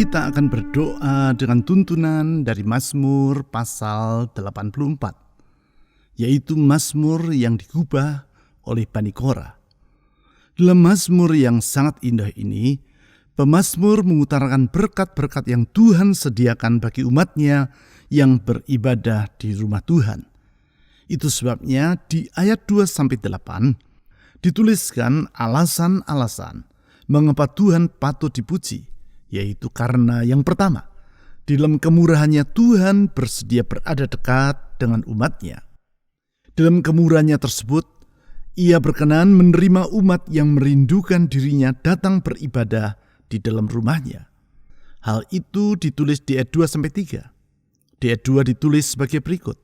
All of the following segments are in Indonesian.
Kita akan berdoa dengan tuntunan dari Mazmur pasal 84, yaitu Mazmur yang digubah oleh Bani Korah. Dalam Mazmur yang sangat indah ini, pemazmur mengutarakan berkat-berkat yang Tuhan sediakan bagi umatnya yang beribadah di rumah Tuhan. Itu sebabnya di ayat 2-8 dituliskan alasan-alasan mengapa Tuhan patut dipuji, yaitu karena yang pertama, di dalam kemurahannya Tuhan bersedia berada dekat dengan umatnya. Dalam kemurahannya tersebut, Ia berkenan menerima umat yang merindukan dirinya datang beribadah di dalam rumahnya. Hal itu ditulis di ayat 2-3. Di ayat 2 ditulis sebagai berikut: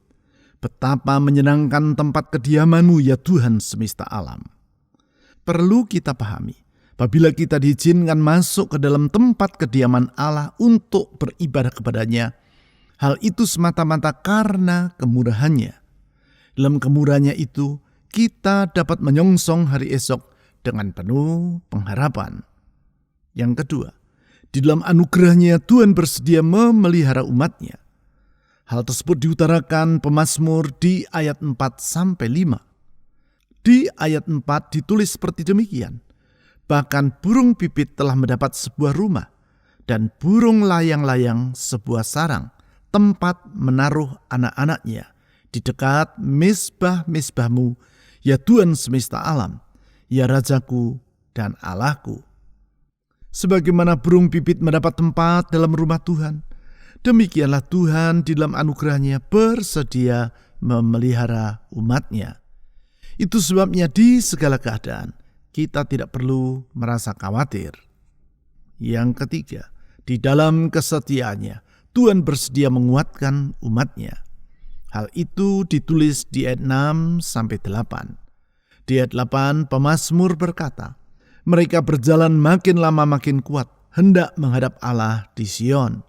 betapa menyenangkan tempat kediaman-Mu ya Tuhan semesta alam. Perlu kita pahami, apabila kita diizinkan masuk ke dalam tempat kediaman Allah untuk beribadah kepadanya, hal itu semata-mata karena kemurahannya. Dalam kemurahannya itu, kita dapat menyongsong hari esok dengan penuh pengharapan. Yang kedua, di dalam anugerahnya Tuhan bersedia memelihara umatnya. Hal tersebut diutarakan pemazmur di ayat 4-5. Di ayat 4 ditulis seperti demikian: bahkan burung pipit telah mendapat sebuah rumah, dan burung layang-layang sebuah sarang, tempat menaruh anak-anaknya, di dekat mezbah-mezbah-Mu, ya Tuhan semesta alam, ya Rajaku dan Allahku. Sebagaimana burung pipit mendapat tempat dalam rumah Tuhan, demikianlah Tuhan di dalam anugerahnya bersedia memelihara umatnya. Itu sebabnya di segala keadaan, kita tidak perlu merasa khawatir. Yang ketiga, di dalam kesetiaannya, Tuhan bersedia menguatkan umatnya. Hal itu ditulis di ayat 6-8. Di ayat 8, pemazmur berkata, mereka berjalan makin lama makin kuat, hendak menghadap Allah di Sion.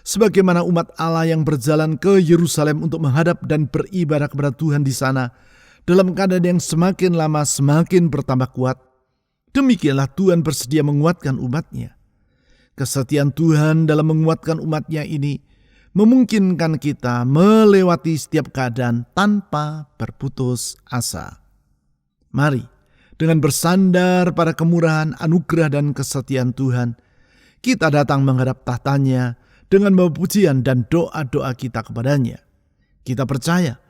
Sebagaimana umat Allah yang berjalan ke Yerusalem untuk menghadap dan beribadah kepada Tuhan di sana, dalam keadaan yang semakin lama semakin bertambah kuat, demikianlah Tuhan bersedia menguatkan umatnya. Kesetiaan Tuhan dalam menguatkan umatnya ini memungkinkan kita melewati setiap keadaan tanpa berputus asa. Mari, dengan bersandar pada kemurahan, anugerah, dan kesetiaan Tuhan, kita datang menghadap tahtanya dengan pujian dan doa-doa kita kepadanya. Kita percaya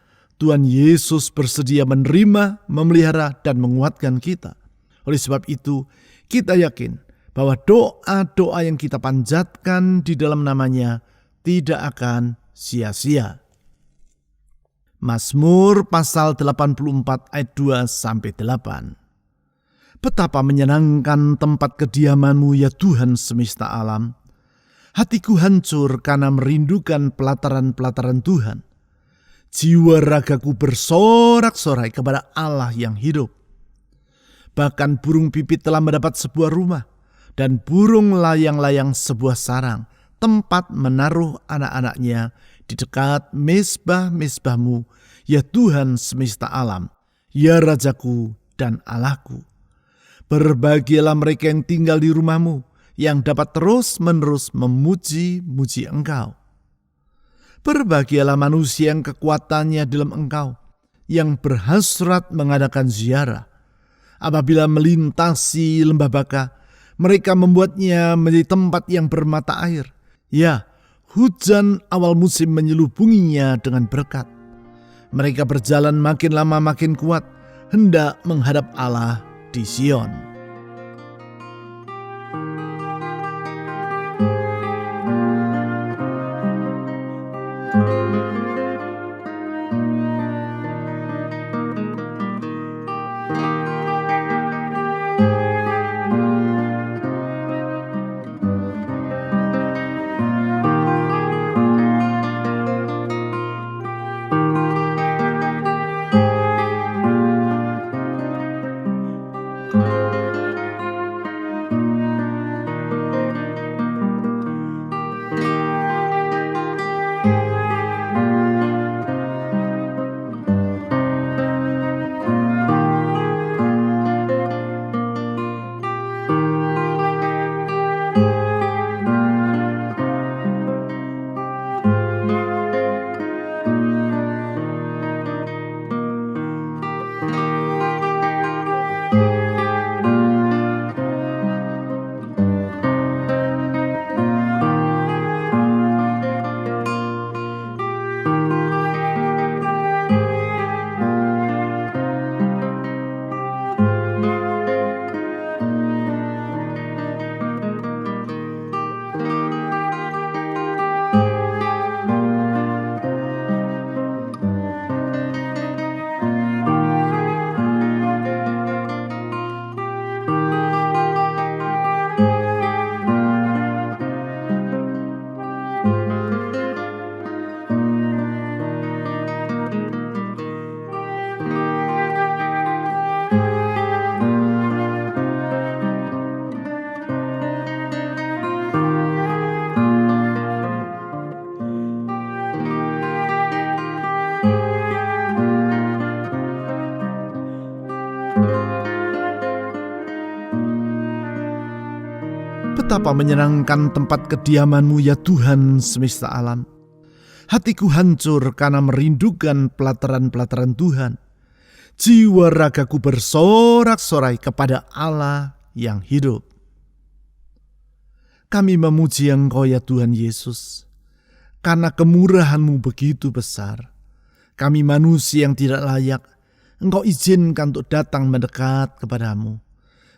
Tuhan Yesus bersedia menerima, memelihara, dan menguatkan kita. Oleh sebab itu, kita yakin bahwa doa-doa yang kita panjatkan di dalam namanya tidak akan sia-sia. Mazmur pasal 84 ayat 2-8. Betapa menyenangkan tempat kediaman-Mu ya Tuhan semesta alam. Hatiku hancur karena merindukan pelataran-pelataran Tuhan. Jiwa ragaku bersorak-sorai kepada Allah yang hidup. Bahkan burung pipit telah mendapat sebuah rumah, dan burung layang-layang sebuah sarang, tempat menaruh anak-anaknya di dekat mezbah-mezbah-Mu, ya Tuhan semesta alam, ya Rajaku dan Allahku. Berbahagialah mereka yang tinggal di rumah-Mu, yang dapat terus-menerus memuji-muji Engkau. Berbahagialah manusia yang kekuatannya dalam Engkau, yang berhasrat mengadakan ziarah. Apabila melintasi lembah Baka, mereka membuatnya menjadi tempat yang bermata air. Ya, hujan awal musim menyelubunginya dengan berkat. Mereka berjalan makin lama makin kuat, hendak menghadap Allah di Sion. Betapa menyenangkan tempat kediaman-Mu ya Tuhan semesta alam. Hatiku hancur karena merindukan pelataran-pelataran Tuhan. Jiwa ragaku bersorak-sorai kepada Allah yang hidup. Kami memuji Engkau ya Tuhan Yesus, karena kemurahan-Mu begitu besar. Kami manusia yang tidak layak, Engkau izinkan untuk datang mendekat kepada-Mu.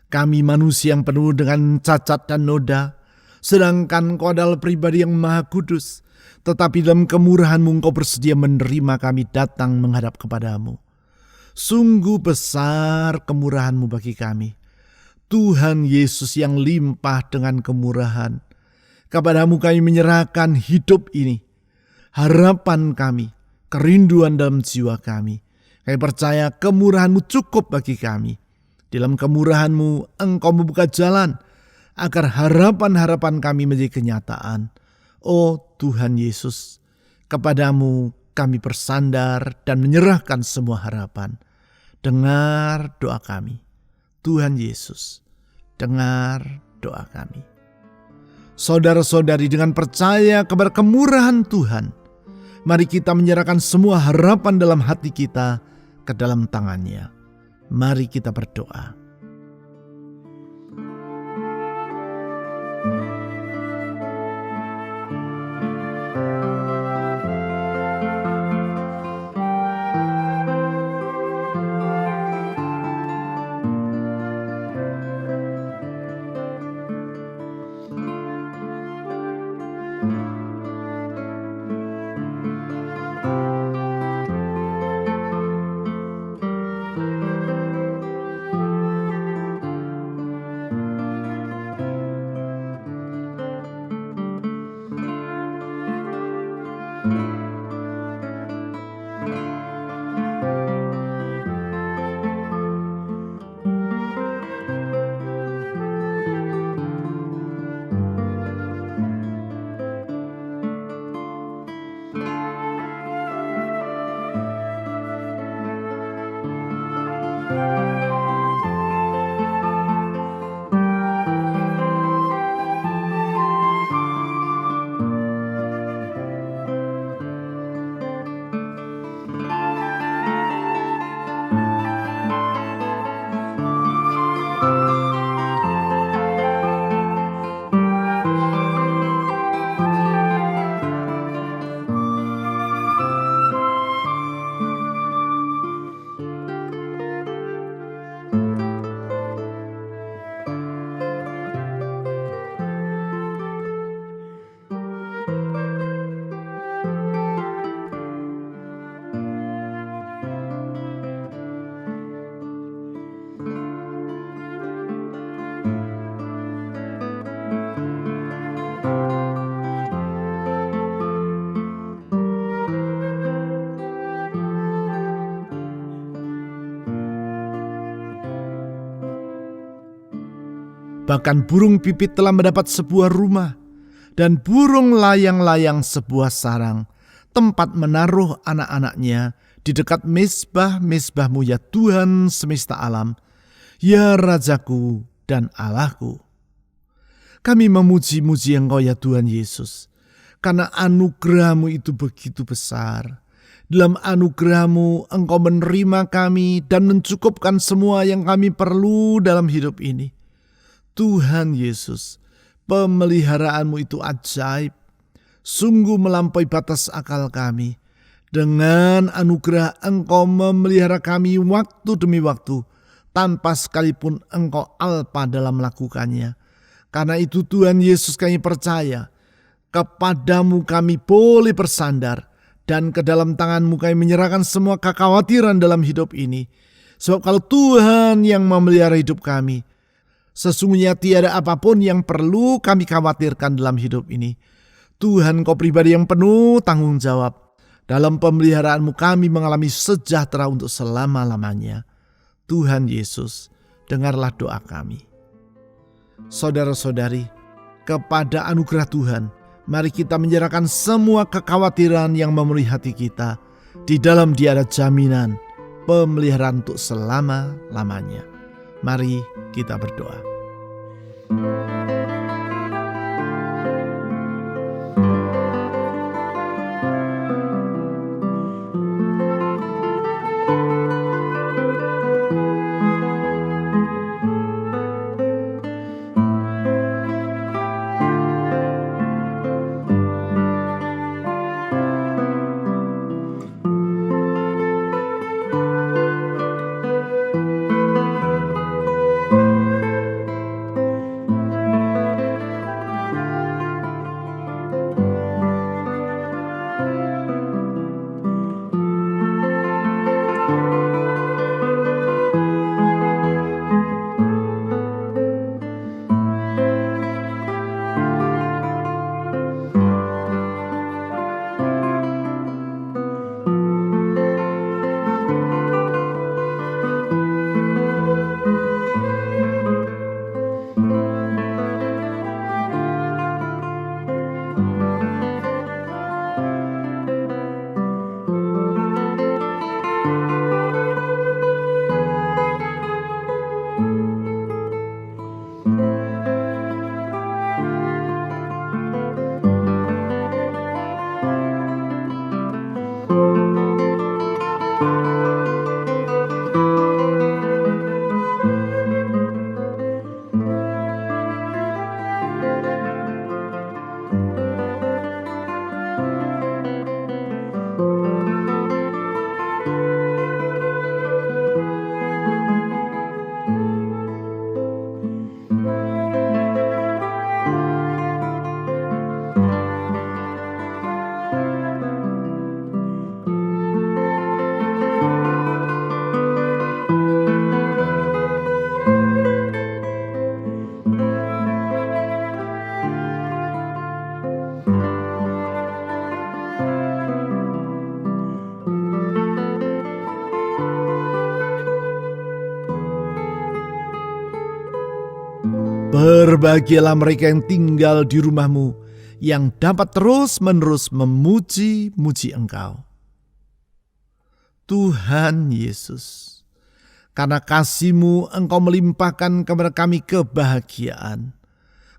Kami manusia yang penuh dengan cacat dan noda, sedangkan Engkau adalah pribadi yang maha kudus. Tetapi dalam kemurahan-Mu Engkau bersedia menerima kami datang menghadap kepada-Mu. Sungguh besar kemurahan-Mu bagi kami. Tuhan Yesus yang limpah dengan kemurahan. Kepada-Mu kami menyerahkan hidup ini, harapan kami, kerinduan dalam jiwa kami. Kami percaya kemurahan-Mu cukup bagi kami. Dalam kemurahan-Mu Engkau membuka jalan agar harapan-harapan kami menjadi kenyataan. Oh Tuhan Yesus, kepada-Mu kami bersandar dan menyerahkan semua harapan. Dengar doa kami. Tuhan Yesus, dengar doa kami. Saudara-saudari, dengan percaya kepada kemurahan Tuhan, mari kita menyerahkan semua harapan dalam hati kita ke dalam tangan-Nya. Mari kita berdoa. Bahkan burung pipit telah mendapat sebuah rumah, dan burung layang-layang sebuah sarang, tempat menaruh anak-anaknya di dekat mezbah-mezbah-Mu ya Tuhan semesta alam, ya Rajaku dan Allahku. Kami memuji-muji Engkau ya Tuhan Yesus, karena anugerah-Mu itu begitu besar. Dalam anugerah-Mu Engkau menerima kami dan mencukupkan semua yang kami perlu dalam hidup ini. Tuhan Yesus, pemeliharaan-Mu itu ajaib, sungguh melampaui batas akal kami. Dengan anugerah Engkau memelihara kami waktu demi waktu, tanpa sekalipun Engkau alpa dalam melakukannya. Karena itu Tuhan Yesus, kami percaya, kepada-Mu kami boleh bersandar, dan ke dalam tangan-Mu kami menyerahkan semua kekhawatiran dalam hidup ini. Sebab kalau Tuhan yang memelihara hidup kami, sesungguhnya tiada apapun yang perlu kami khawatirkan dalam hidup ini. Tuhan, Kau pribadi yang penuh tanggung jawab. Dalam pemeliharaan-Mu kami mengalami sejahtera untuk selama-lamanya. Tuhan Yesus, dengarlah doa kami. Saudara-saudari, kepada anugerah Tuhan, mari kita menyerahkan semua kekhawatiran yang memenuhi hati kita. Di dalam Dia ada jaminan pemeliharaan untuk selama-lamanya. Mari kita berdoa. Berbahagialah mereka yang tinggal di rumah-Mu, yang dapat terus-menerus memuji-muji Engkau. Tuhan Yesus, karena kasih-Mu Engkau melimpahkan kepada kami kebahagiaan.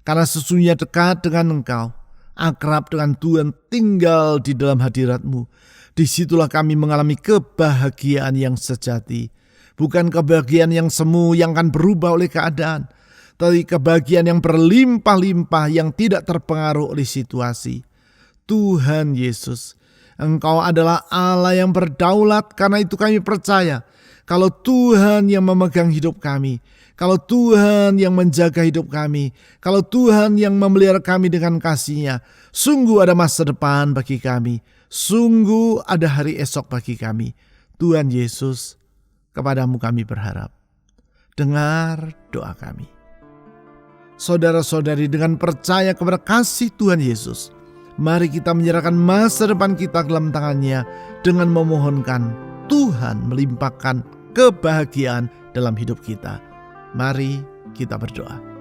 Karena sesungguhnya dekat dengan Engkau, akrab dengan Tuhan, tinggal di dalam hadirat-Mu. Disitulah kami mengalami kebahagiaan yang sejati. Bukan kebahagiaan yang semu yang akan berubah oleh keadaan, tapi kebahagiaan yang berlimpah-limpah yang tidak terpengaruh oleh situasi. Tuhan Yesus, Engkau adalah Allah yang berdaulat, karena itu kami percaya kalau Tuhan yang memegang hidup kami, kalau Tuhan yang menjaga hidup kami, kalau Tuhan yang memelihara kami dengan kasih-Nya, sungguh ada masa depan bagi kami, sungguh ada hari esok bagi kami. Tuhan Yesus, kepadamu kami berharap. Dengar doa kami. Saudara-saudari, dengan percaya kepada kasih Tuhan Yesus, mari kita menyerahkan masa depan kita ke dalam tangan-Nya dengan memohonkan Tuhan melimpahkan kebahagiaan dalam hidup kita. Mari kita berdoa.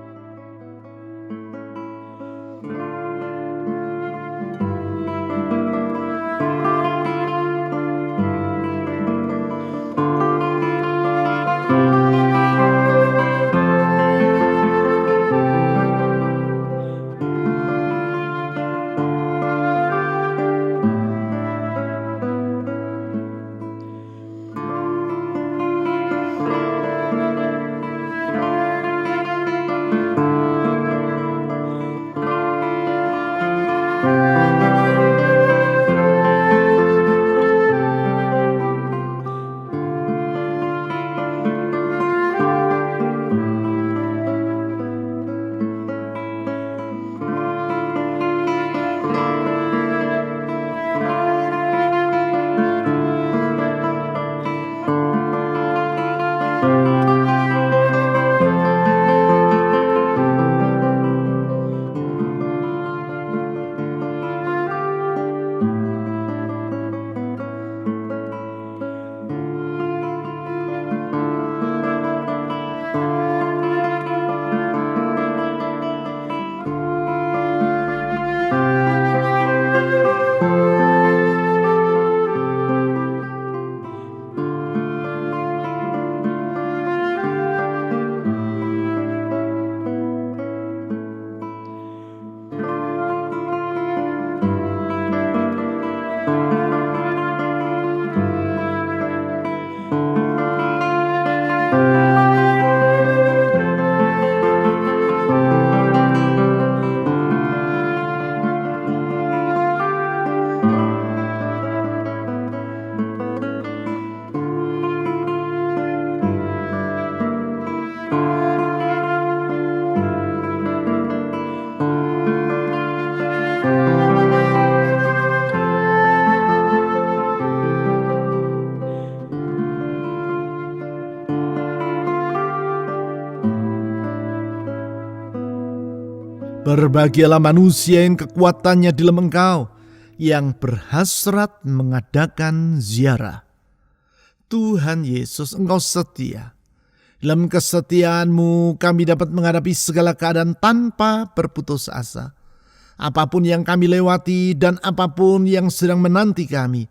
Berbahagialah manusia yang kekuatannya di dalam Engkau, yang berhasrat mengadakan ziarah. Tuhan Yesus, Engkau setia. Dalam kesetiaan-Mu kami dapat menghadapi segala keadaan tanpa berputus asa. Apapun yang kami lewati dan apapun yang sedang menanti kami,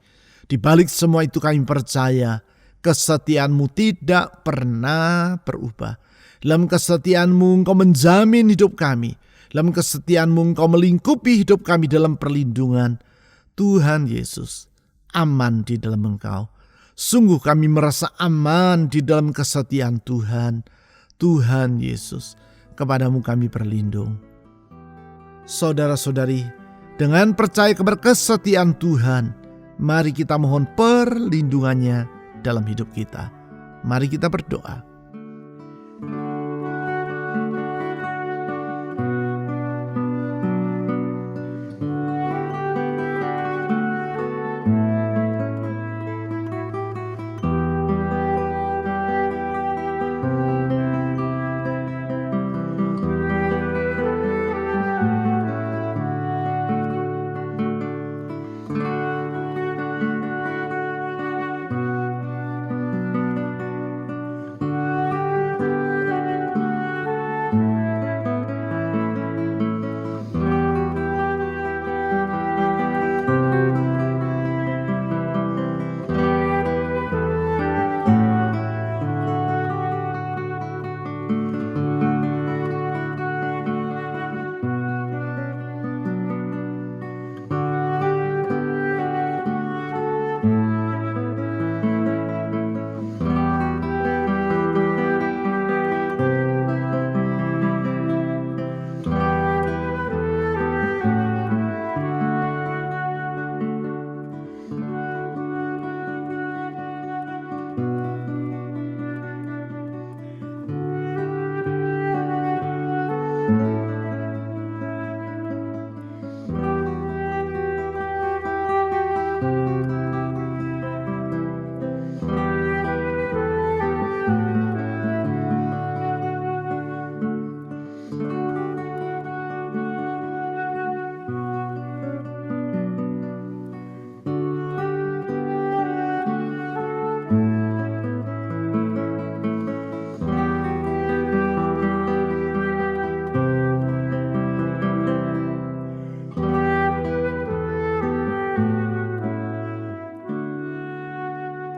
di balik semua itu kami percaya kesetiaan-Mu tidak pernah berubah. Dalam kesetiaan-Mu Engkau menjamin hidup kami. Dalam kesetiaan-Mu Engkau melingkupi hidup kami dalam perlindungan. Tuhan Yesus, aman di dalam Engkau. Sungguh kami merasa aman di dalam kesetiaan Tuhan. Tuhan Yesus, kepadamu kami berlindung. Saudara-saudari, dengan percaya kepada kesetiaan Tuhan, mari kita mohon perlindungannya dalam hidup kita. Mari kita berdoa.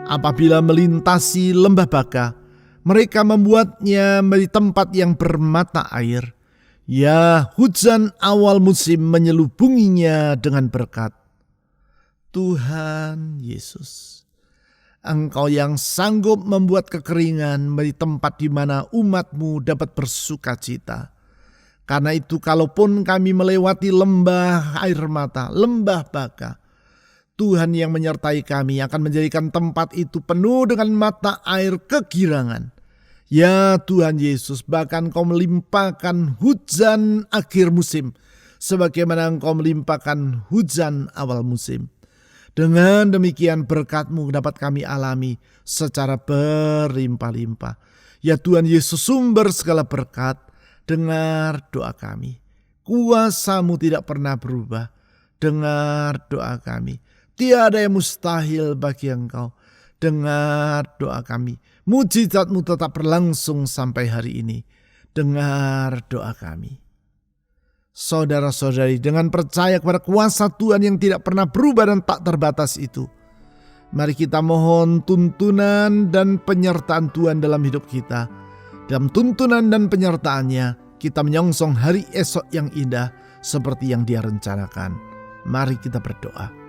Apabila melintasi lembah Baka, mereka membuatnya menjadi tempat yang bermata air. Ya, hujan awal musim menyelubunginya dengan berkat. Tuhan Yesus, Engkau yang sanggup membuat kekeringan menjadi tempat di mana umat-Mu dapat bersuka cita. Karena itu kalaupun kami melewati lembah air mata, lembah Baka, Tuhan yang menyertai kami akan menjadikan tempat itu penuh dengan mata air kegirangan. Ya Tuhan Yesus, bahkan Engkau melimpahkan hujan akhir musim, sebagaimana Engkau melimpahkan hujan awal musim. Dengan demikian berkat-Mu dapat kami alami secara berlimpah-limpah. Ya Tuhan Yesus, sumber segala berkat, dengar doa kami. Kuasa-Mu tidak pernah berubah. Dengar doa kami. Tiada yang mustahil bagi Engkau. Dengar doa kami. Mujizat-Mu tetap berlangsung sampai hari ini. Dengar doa kami. Saudara-saudari, dengan percaya kepada kuasa Tuhan yang tidak pernah berubah dan tak terbatas itu, mari kita mohon tuntunan dan penyertaan Tuhan dalam hidup kita. Dalam tuntunan dan penyertaannya, kita menyongsong hari esok yang indah seperti yang Dia rencanakan. Mari kita berdoa.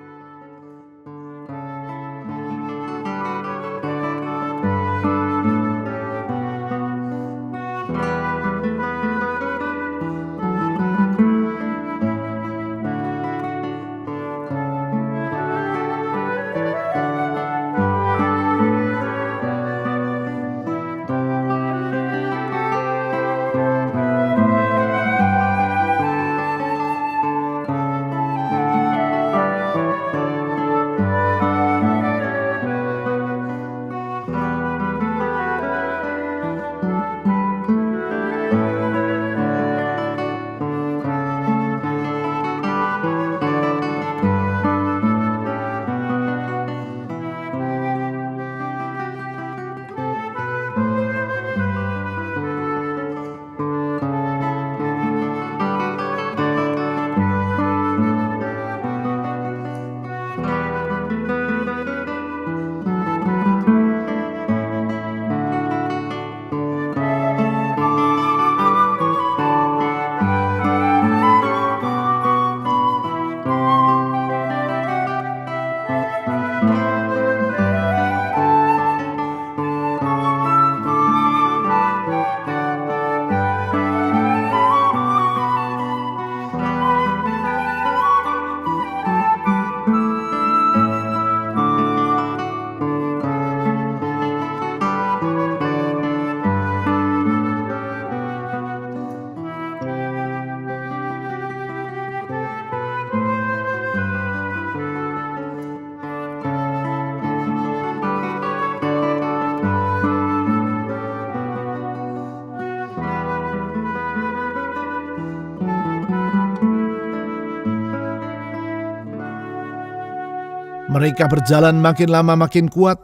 Mereka berjalan makin lama makin kuat,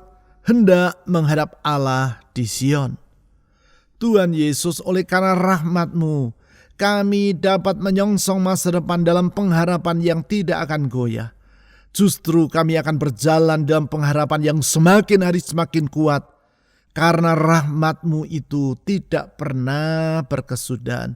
hendak menghadap Allah di Sion. Tuhan Yesus, oleh karena rahmat-Mu, kami dapat menyongsong masa depan dalam pengharapan yang tidak akan goyah. Justru kami akan berjalan dalam pengharapan yang semakin hari semakin kuat, karena rahmat-Mu itu tidak pernah berkesudahan.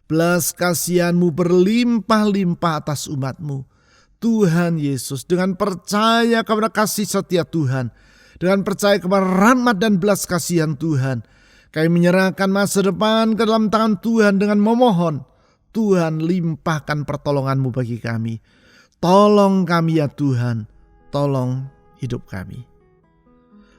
Belas kasihan-Mu berlimpah-limpah atas umat-Mu. Tuhan Yesus, dengan percaya kepada kasih setia Tuhan, dengan percaya kepada rahmat dan belas kasihan Tuhan, kami menyerahkan masa depan ke dalam tangan Tuhan dengan memohon, Tuhan limpahkan pertolongan-Mu bagi kami. Tolong kami ya Tuhan, tolong hidup kami.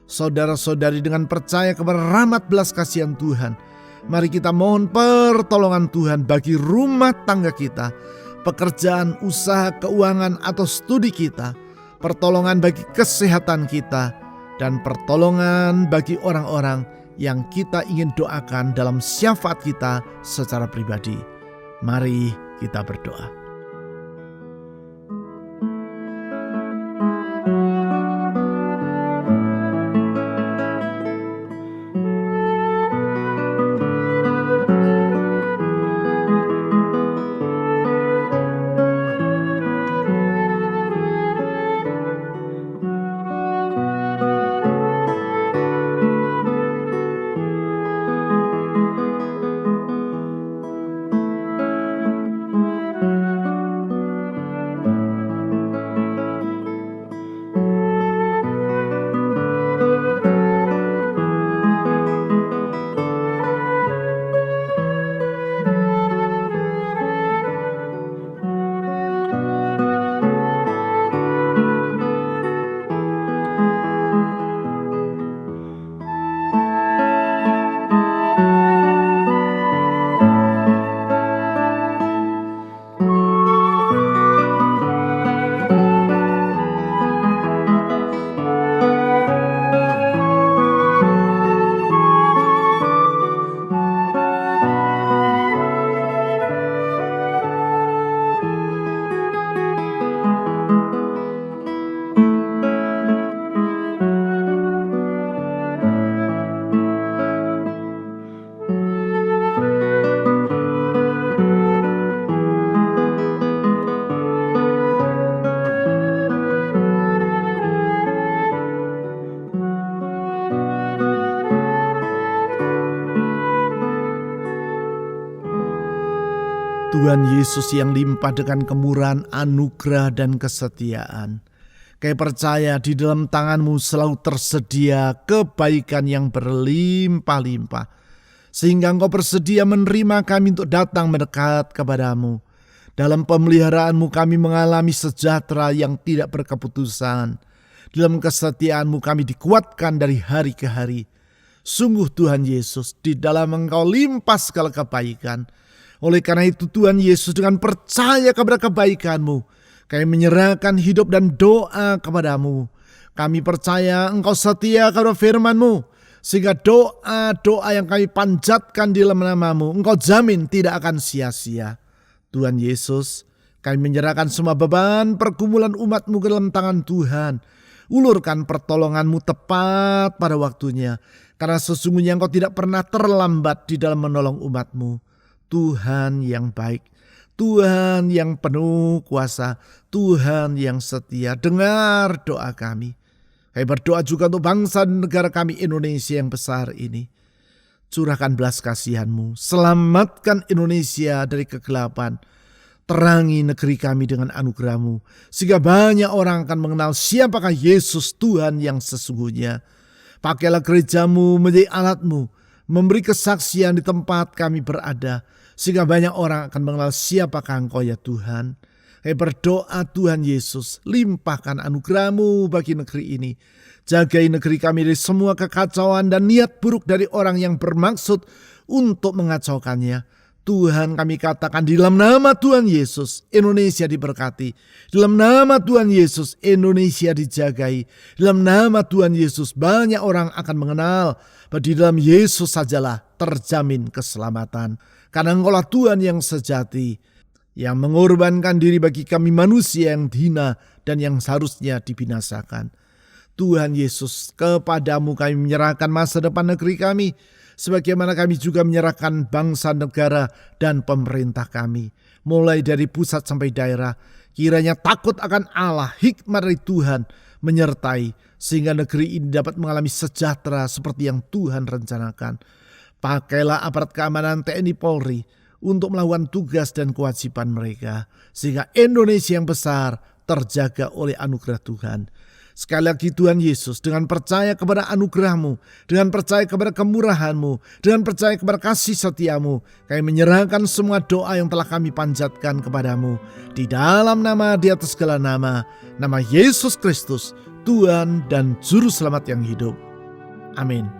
Saudara-saudari, dengan percaya kepada rahmat belas kasihan Tuhan, mari kita mohon pertolongan Tuhan bagi rumah tangga kita, pekerjaan, usaha, keuangan, atau studi kita, pertolongan bagi kesehatan kita, dan pertolongan bagi orang-orang yang kita ingin doakan dalam syafaat kita secara pribadi. Mari kita berdoa. Tuhan Yesus yang limpah dengan kemurahan, anugerah, dan kesetiaan. Kami percaya di dalam tangan-Mu selalu tersedia kebaikan yang berlimpah-limpah. Sehingga Engkau bersedia menerima kami untuk datang mendekat kepada-Mu. Dalam pemeliharaan-Mu kami mengalami sejahtera yang tidak berkeputusan. Dalam kesetiaan-Mu kami dikuatkan dari hari ke hari. Sungguh Tuhan Yesus, di dalam Engkau limpah segala kebaikan. Oleh karena itu Tuhan Yesus, dengan percaya kepada kebaikan-Mu, kami menyerahkan hidup dan doa kepada-Mu. Kami percaya Engkau setia kepada firman-Mu, sehingga doa-doa yang kami panjatkan di dalam nama-Mu, Engkau jamin tidak akan sia-sia. Tuhan Yesus, kami menyerahkan semua beban pergumulan umat-Mu ke dalam tangan Tuhan. Ulurkan pertolongan-Mu tepat pada waktunya, karena sesungguhnya Engkau tidak pernah terlambat di dalam menolong umat-Mu. Tuhan yang baik, Tuhan yang penuh kuasa, Tuhan yang setia, dengar doa kami. Kami berdoa juga untuk bangsa dan negara kami Indonesia yang besar ini. Curahkan belas kasihan-Mu, selamatkan Indonesia dari kegelapan, terangi negeri kami dengan anugerah-Mu, sehingga banyak orang akan mengenal siapakah Yesus Tuhan yang sesungguhnya. Pakailah gereja-Mu menjadi alat-Mu, memberi kesaksian di tempat kami berada, sehingga banyak orang akan mengenal siapakah Engkau ya Tuhan. Kami berdoa Tuhan Yesus, limpahkan anugerah-Mu bagi negeri ini. Jagai negeri kami dari semua kekacauan dan niat buruk dari orang yang bermaksud untuk mengacaukannya. Tuhan, kami katakan di dalam nama Tuhan Yesus, Indonesia diberkati. Di dalam nama Tuhan Yesus, Indonesia dijagai. Di dalam nama Tuhan Yesus, banyak orang akan mengenal bahwa di dalam Yesus sajalah terjamin keselamatan. Karena Engkaulah Tuhan yang sejati, yang mengorbankan diri bagi kami manusia yang hina dan yang seharusnya dibinasakan. Tuhan Yesus, kepada-Mu kami menyerahkan masa depan negeri kami, sebagaimana kami juga menyerahkan bangsa, negara, dan pemerintah kami. Mulai dari pusat sampai daerah, kiranya takut akan Allah, hikmat dari Tuhan menyertai, sehingga negeri ini dapat mengalami sejahtera seperti yang Tuhan rencanakan. Pakailah aparat keamanan TNI Polri untuk melakukan tugas dan kewajiban mereka, sehingga Indonesia yang besar terjaga oleh anugerah Tuhan. Sekali lagi Tuhan Yesus, dengan percaya kepada anugerah-Mu, dengan percaya kepada kemurahan-Mu, dengan percaya kepada kasih setia-Mu, kami menyerahkan semua doa yang telah kami panjatkan kepada-Mu. Di dalam nama, di atas segala nama Yesus Kristus, Tuhan dan Juru Selamat yang hidup. Amin.